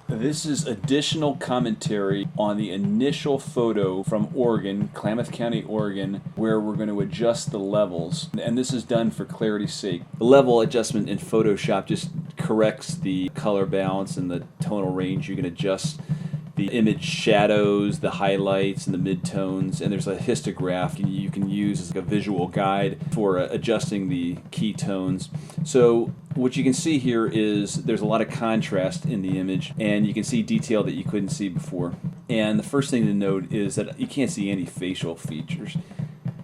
This is additional commentary on the initial photo from Oregon, Klamath County, Oregon, where we're going to adjust the levels. And this is done for clarity's sake. The level adjustment in Photoshop just corrects the color balance and the tonal range. You can adjust the image shadows, the highlights, and the midtones, and there's a histograph you can use as a visual guide for adjusting the key tones. So what you can see here is there's a lot of contrast in the image, and you can see detail that you couldn't see before. And the first thing to note is that you can't see any facial features.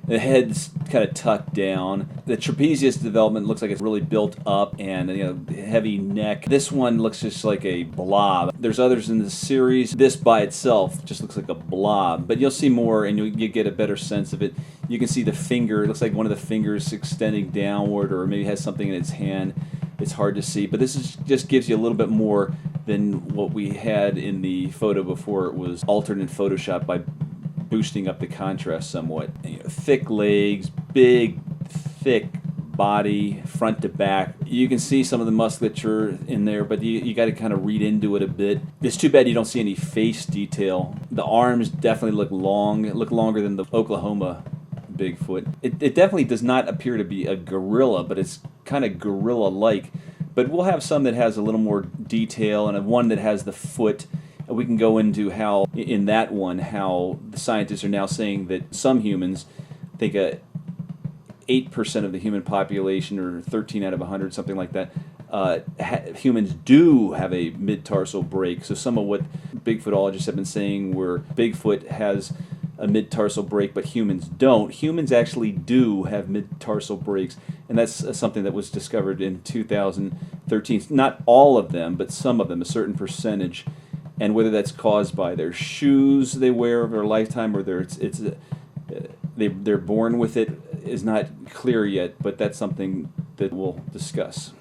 The head's kind of tucked down. The trapezius development looks like it's really built up, and heavy neck. This one looks just like a blob. There's others in the series. This by itself just looks like a blob, but you'll see more and you get a better sense of it. You can see the finger. It looks like one of the fingers extending downward, or maybe has something in its hand. It's hard to see, but this just gives you a little bit more than what we had in the photo before it was altered in Photoshop by boosting up the contrast somewhat. Thick legs, big, thick body, front to back. You can see some of the musculature in there, but you got to kind of read into it a bit. It's too bad you don't see any face detail. The arms definitely look long, look longer than the Oklahoma Bigfoot. It definitely does not appear to be a gorilla, but it's kind of gorilla-like. But we'll have some that has a little more detail, and one that has the foot. We can go into how, in that one, how the scientists are now saying that some humans think 8% of the human population, or 13 out of 100, something like that, humans do have a mid-tarsal break. So some of what Bigfootologists have been saying, where Bigfoot has a mid-tarsal break but humans don't, humans actually do have mid-tarsal breaks, and that's something that was discovered in 2013. Not all of them, but some of them, a certain percentage. And whether that's caused by their shoes they wear over their lifetime, or they're born with it, is not clear yet, but that's something that we'll discuss.